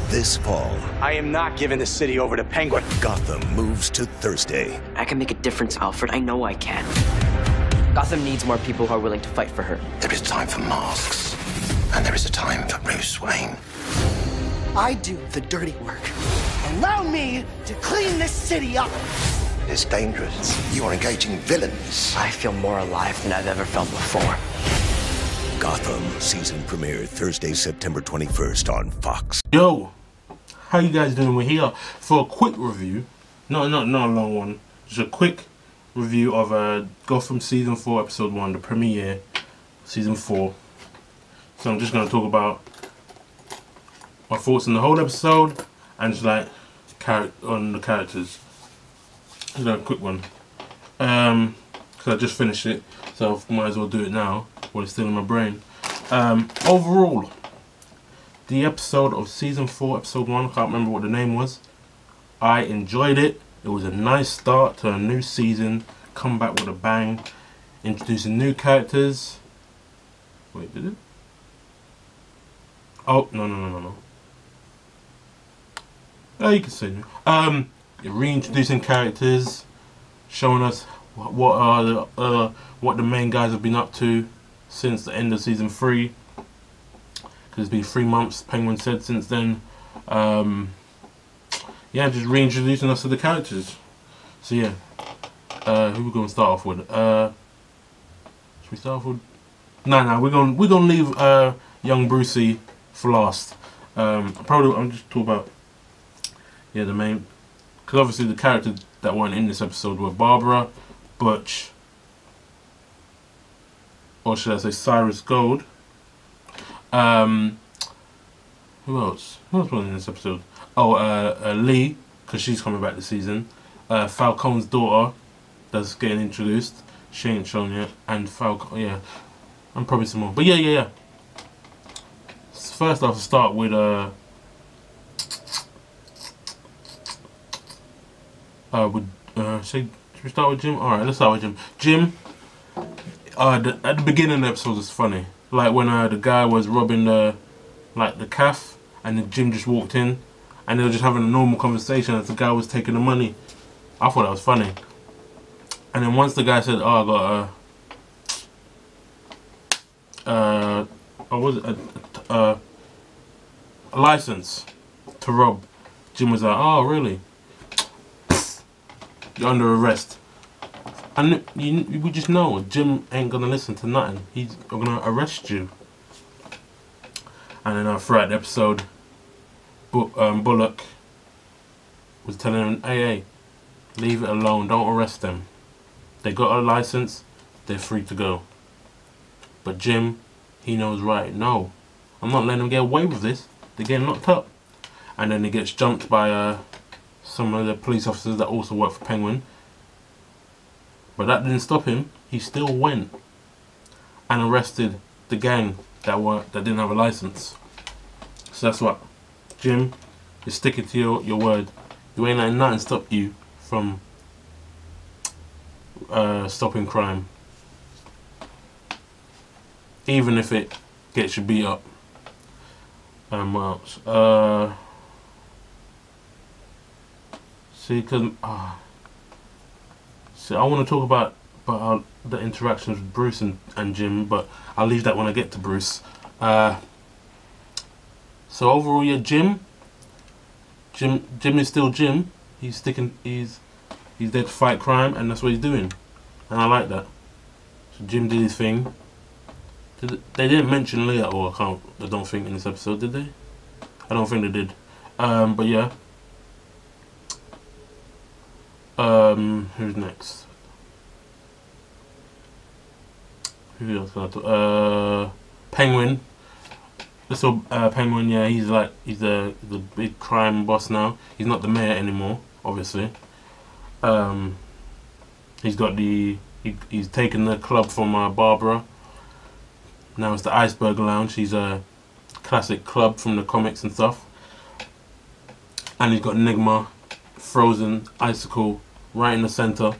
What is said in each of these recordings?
This fall, I am not giving the city over to Penguin. Gotham moves to Thursday. I can make a difference, Alfred. I know I can. Gotham needs more people who are willing to fight for her. There is time for masks, and there is a time for Bruce Wayne. I do the dirty work. Allow me to clean this city up. It's dangerous. You are engaging villains. I feel more alive than I've ever felt before. Gotham season premiere Thursday, September 21st on Fox. Yo, how you guys doing? We're here for a quick review. Not a long one. Just a quick review of Gotham season 4, episode 1, the premiere, season 4. So I'm just gonna talk about my thoughts on the whole episode and just like on the characters. Just a quick one. Cause I just finished it, so I might as well do it now while it's still in my brain. Overall, the episode of season 4, episode 1, can't remember what the name was. I enjoyed it. It was a nice start to a new season. Come back with a bang. Introducing new characters. Wait, did it? Oh, no. Oh, you can see me. Reintroducing characters, showing us what the main guys have been up to since the end of season 3. Because it's been 3 months, Penguin said, since then. Yeah, just reintroducing us to the characters. So yeah, who we gonna start off with? Should we start off with? No, we're gonna leave young Brucey for last. I'm just talking about the main, because obviously the characters that weren't in this episode were Barbara, Butch, or should I say Cyrus Gold. Who else? Who else was in this episode? Oh, Lee, because she's coming back this season. Falcone's daughter, that's getting introduced. She ain't shown yet. And Falcone, yeah. And probably some more. But yeah. First, I'll start with should we start with Jim? Alright, let's start with Jim. Jim, at the beginning of the episode was funny. Like when the guy was robbing the calf, and then Jim just walked in, and they were just having a normal conversation as the guy was taking the money. I thought that was funny. And then once the guy said, "Oh, I got a license to rob," Jim was like, "Oh, really? You're under arrest." And we just know Jim ain't gonna listen to nothing. He's gonna arrest you. And then throughout the episode, Bullock was telling him, hey, leave it alone, don't arrest them. They got a license, they're free to go. But Jim, he knows right, no, I'm not letting them get away with this. They're getting locked up. And then he gets jumped by some of the police officers that also work for Penguin. But that didn't stop him. He still went and arrested the gang that didn't have a license. So that's what Jim is sticking to your word. You ain't letting nothing stop you from stopping crime, even if it gets you beat up. What else? See, because I want to talk about the interactions with Bruce and Jim, but I'll leave that when I get to Bruce. So overall, yeah, Jim is still Jim. He's there to fight crime, and that's what he's doing, and I like that. So Jim did his thing. They didn't mention Lee at all. I don't think in this episode, did they? I don't think they did. But yeah. Who's next? Who else can I talk? Penguin. So Penguin, yeah, he's the big crime boss now. He's not the mayor anymore, obviously. He's got he's taken the club from Barbara. Now it's the Iceberg Lounge. He's a classic club from the comics and stuff. And he's got Enigma, frozen icicle right in the center.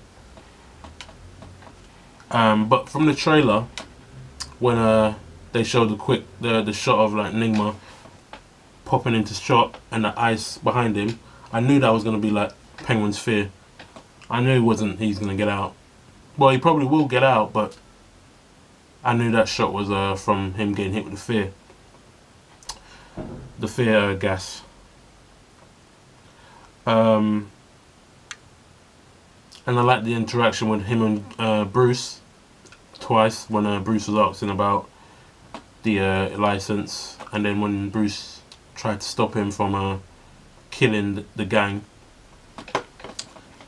But from the trailer, when they showed the shot of like Enigma popping into shot and the ice behind him, I knew that was going to be like Penguin's fear. I knew he's going to get out. Well, he probably will get out, but I knew that shot was from him getting hit with the fear. The fear gas. And I like the interaction with him and Bruce twice, when Bruce was asking about the license, and then when Bruce tried to stop him from killing the gang.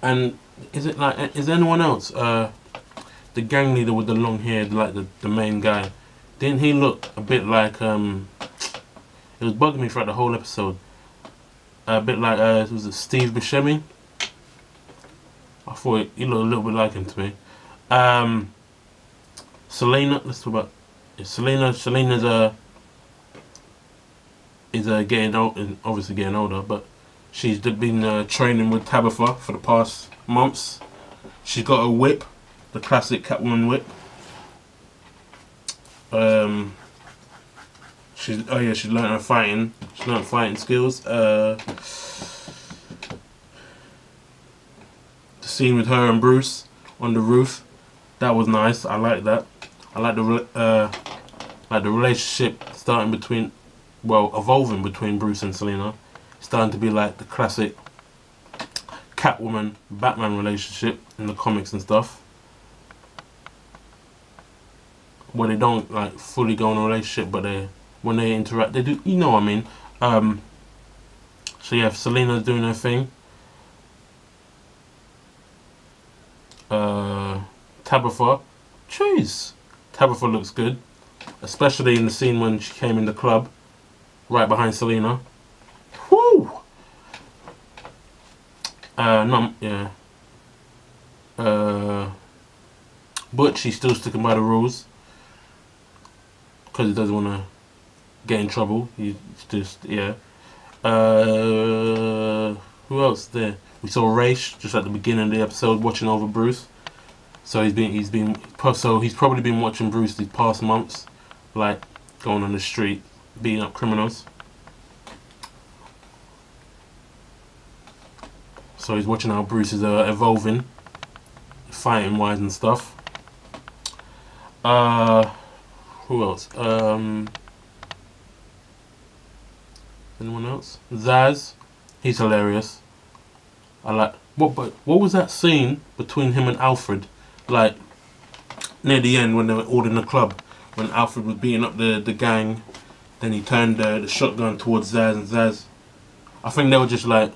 And is anyone else, the gang leader with the long hair, like the main guy, didn't he look a bit like, it was bugging me throughout the whole episode, a bit like, was it Steve Buscemi? I thought he looked a little bit like him to me. Selena, let's talk about Selena's getting old, obviously getting older, but she's been training with Tabitha for the past months. She's got a whip, the classic Catwoman whip. She's learned her fighting. She's learned fighting skills. The scene with her and Bruce on the roof, that was nice. I like that. I like the relationship evolving between Bruce and Selena. It's starting to be like the classic Catwoman Batman relationship in the comics and stuff, where they don't like fully go in a relationship, but when they interact, they do. You know what I mean? So yeah, Selena's doing her thing. Tabitha, jeez, Tabitha looks good, especially in the scene when she came in the club, right behind Selena. Whoo! But she's still sticking by the rules because he doesn't want to get in trouble. He's just, yeah. Who else there? We saw Raish just at the beginning of the episode watching over Bruce. So he's probably been watching Bruce these past months, like going on the street, beating up criminals. So he's watching how Bruce is evolving, fighting wise and stuff. Who else? Anyone else? Zaz, he's hilarious. I like what was that scene between him and Alfred? Like near the end when they were all in the club, when Alfred was beating up the gang, then he turned the shotgun towards Zaz, and Zaz, I think they were just like,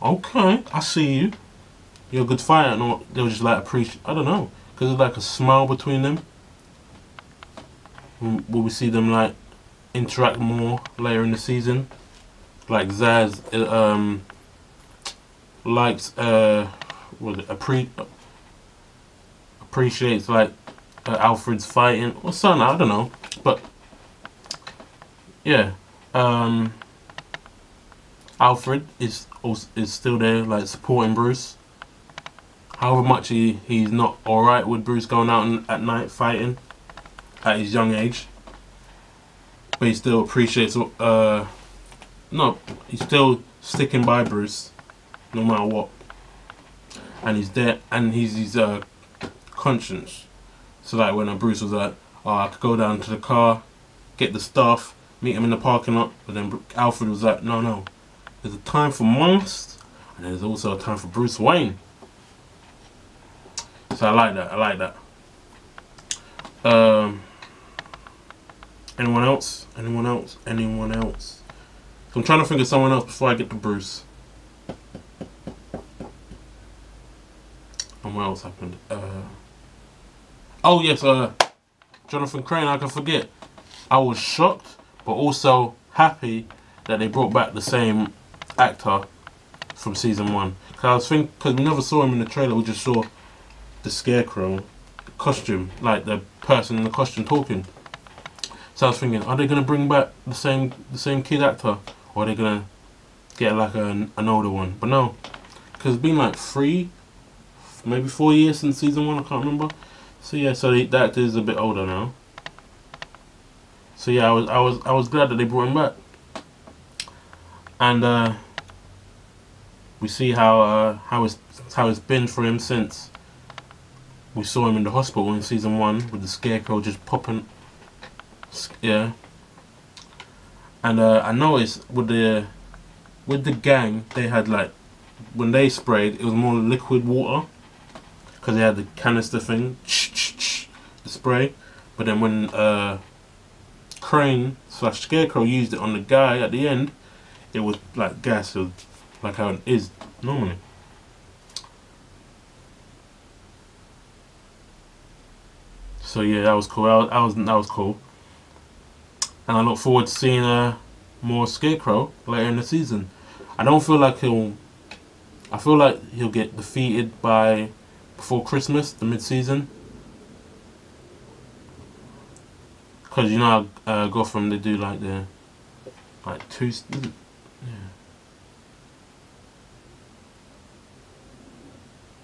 okay, I see you, you're a good fighter, and they were just like I don't know, because there's like a smile between them. Will we see them like interact more later in the season? Like Zaz likes appreciates like Alfred's fighting or something, I don't know, but yeah, Alfred is still there, like supporting Bruce. However much he's not alright with Bruce going out at night fighting at his young age, but he still appreciates. He's still sticking by Bruce, no matter what, and he's there, and he's his conscience. So like when Bruce was like, oh, I could go down to the car, get the stuff, meet him in the parking lot, but then Alfred was like, no, there's a time for Monst, and there's also a time for Bruce Wayne. So I like that. Anyone else? So I'm trying to think of someone else before I get to Bruce. And what else happened? Oh yes, Jonathan Crane, I can forget. I was shocked, but also happy that they brought back the same actor from season 1. Because we never saw him in the trailer, we just saw the Scarecrow costume, like the person in the costume talking. So I was thinking, are they gonna bring back the same kid actor, or are they gonna get like an older one? But no, because it's been like 3, maybe 4 years since season 1. I can't remember. So yeah, so the actor is a bit older now. So yeah, I was glad that they brought him back. and we see how it's been for him since we saw him in the hospital in season 1 with the Scarecrow just popping. Yeah. And I noticed with the gang, they had like, when they sprayed, it was more liquid water because they had the canister thing, the spray. But then when Crane / Scarecrow used it on the guy at the end, it was like gas. It was like how it is normally. So yeah, that was cool. That was cool. And I look forward to seeing more Scarecrow later in the season. I don't feel like I feel like he'll get defeated before Christmas, the mid-season. Because you know how Gotham, they do like the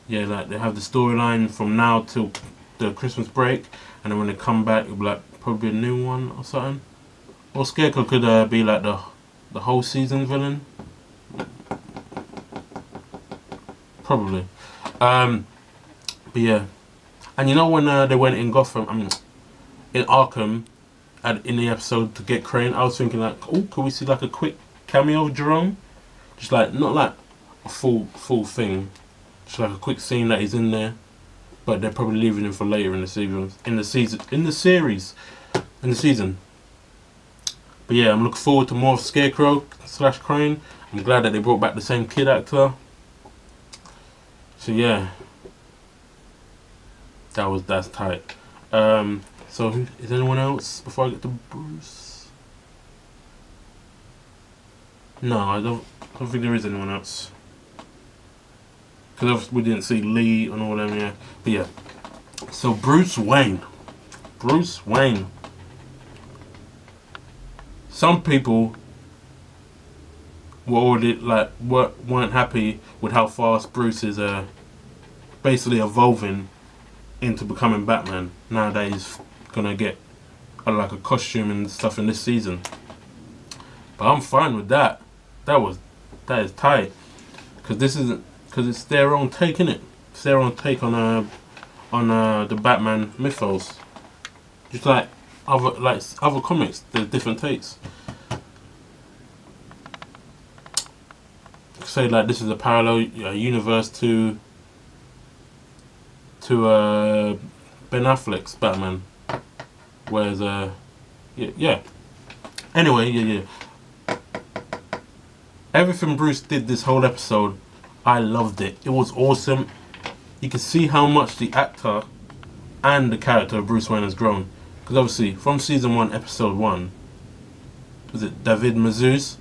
yeah, like they have the storyline from now till the Christmas break, and then when they come back, it'll be like probably a new one or something. Or Scarecrow could be like the whole season villain, probably. But yeah, and you know when they went in Gotham, in Arkham, in the episode to get Crane, I was thinking like, oh, could we see like a quick cameo of Jerome? Just like, not like a full thing, just like a quick scene that he's in there. But they're probably leaving him for later in the season, in the season. But yeah, I'm looking forward to more of Scarecrow / Crane. I'm glad that they brought back the same kid actor. So yeah, that's tight. So is anyone else before I get to Bruce? No, I don't think there is anyone else. Because we didn't see Lee and all them, yeah. But yeah. So Bruce Wayne. Some people were already weren't happy with how fast Bruce is basically evolving into becoming Batman. Now that he's gonna get like a costume and stuff in this season. But I'm fine with that. That is tight. Because it's their own take, innit? It's their own take on the Batman mythos. Just like other comics, there's different takes. Say like this is a parallel universe to Ben Affleck's Batman, whereas yeah. Anyway, yeah. Everything Bruce did this whole episode, I loved it. It was awesome. You can see how much the actor and the character of Bruce Wayne has grown. Because obviously, from season 1, episode 1, was it David Mazouz?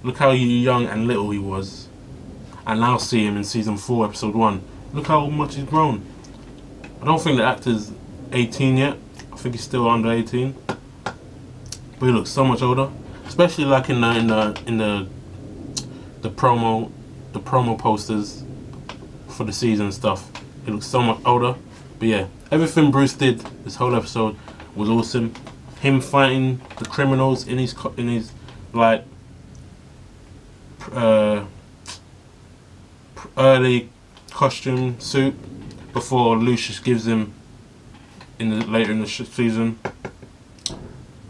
Look how young and little he was. And now see him in season 4, episode 1. Look how much he's grown. I don't think the actor's 18 yet. I think he's still under 18. But he looks so much older. Especially like in the promo posters for the season stuff. He looks so much older. But yeah, everything Bruce did this whole episode was awesome. Him fighting the criminals in his like early costume suit before Lucius gives him later in the season.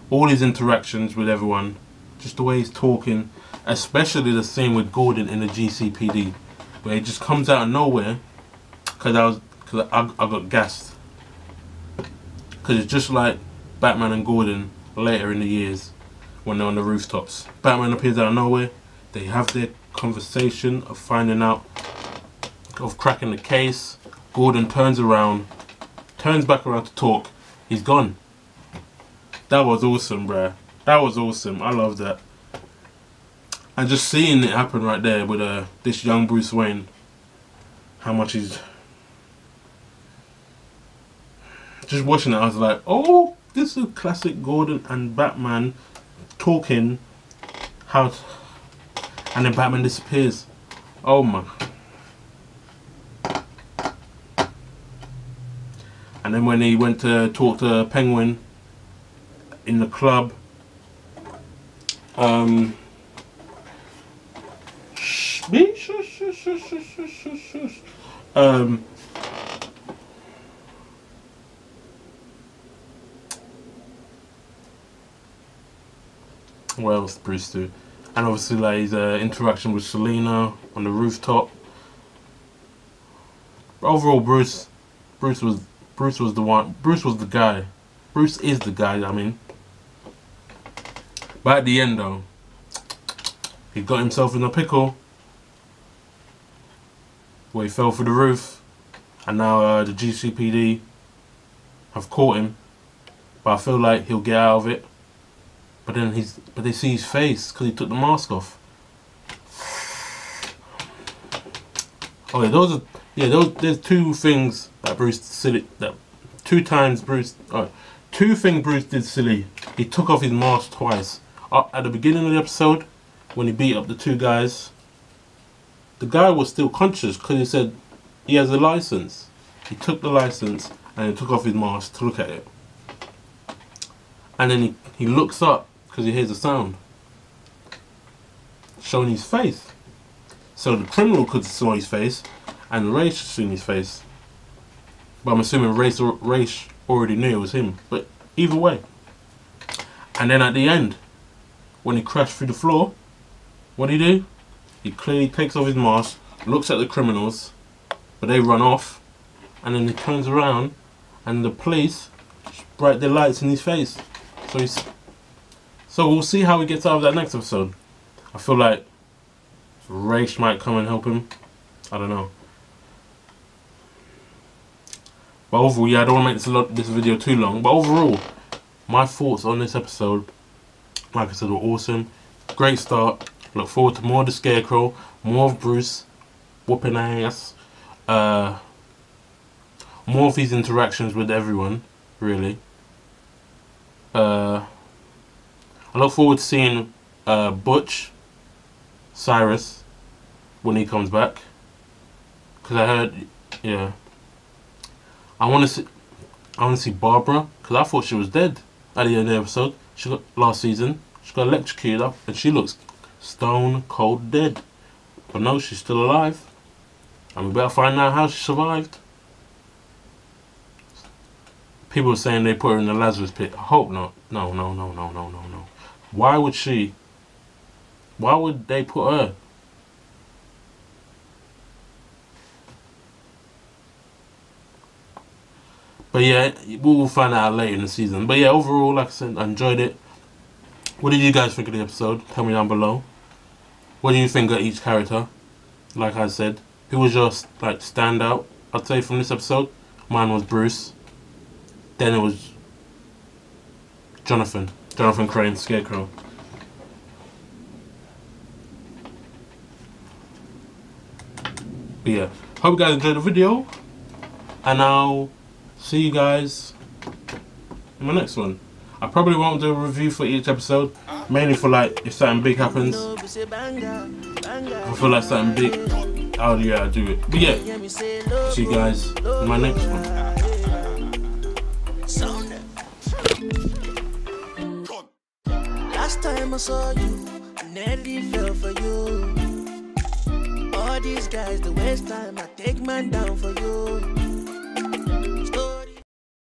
All his interactions with everyone, just the way he's talking, especially the scene with Gordon in the GCPD, where he just comes out of nowhere. Because I got gassed. Because it's just like Batman and Gordon later in the years when they're on the rooftops. Batman appears out of nowhere. They have their conversation of finding out, of cracking the case. Gordon turns back around to talk. He's gone. That was awesome, bruh. That was awesome. I love that. And just seeing it happen right there with this young Bruce Wayne, how much he's... Just watching it, I was like, oh, this is classic Gordon and Batman talking. And then Batman disappears. Oh my. And then when he went to talk to Penguin in the club, Shush. What else did Bruce do? And obviously, like his interaction with Selena on the rooftop. But overall, Bruce was the one. Bruce was the guy. Bruce is the guy. I mean, but at the end, though, he got himself in a pickle where he fell through the roof, and now the GCPD have caught him. But I feel like he'll get out of it. But then they see his face because he took the mask off. Okay, there's two things that Bruce silly. Two things Bruce did silly. He took off his mask twice. At the beginning of the episode, when he beat up the two guys, the guy was still conscious because he said he has a license. He took the license and he took off his mask to look at it. And then he looks up because he hears a sound showing his face. So the criminal could see his face and Raish seen his face. But I'm assuming Raish already knew it was him. But either way. And then at the end, when he crashed through the floor, what did he do? He clearly takes off his mask, looks at the criminals, but they run off, and then he turns around and the police bright their lights in his face. So we'll see how he gets out of that next episode. I feel like Raish might come and help him. I don't know. But overall, yeah, I don't want to make this video too long. But overall, my thoughts on this episode, like I said, were awesome. Great start. Look forward to more of the Scarecrow, more of Bruce whooping ass, more of his interactions with everyone, really. I look forward to seeing Butch Cyrus when he comes back, because I heard, yeah, I want to see Barbara, because I thought she was dead at the end of the episode. She got last season. She got electrocuted up, and she looks stone cold dead. But no, she's still alive, and we better find out how she survived. People are saying they put her in the Lazarus pit. I hope not. No. Why would she? Why would they put her? But yeah, we'll find out later in the season. But yeah, overall, like I said, I enjoyed it. What did you guys think of the episode? Tell me down below. What do you think of each character? Like I said, who was your standout? I'd say from this episode, mine was Bruce. Then it was Jonathan Crane, Scarecrow. But yeah, hope you guys enjoyed the video, and I'll see you guys in my next one. I probably won't do a review for each episode, mainly for if something big happens. If I feel like something big, I'll do it. But yeah, see you guys in my next one. Last time I saw you, I nearly fell for you. All these guys, the waste time, I take man down for you.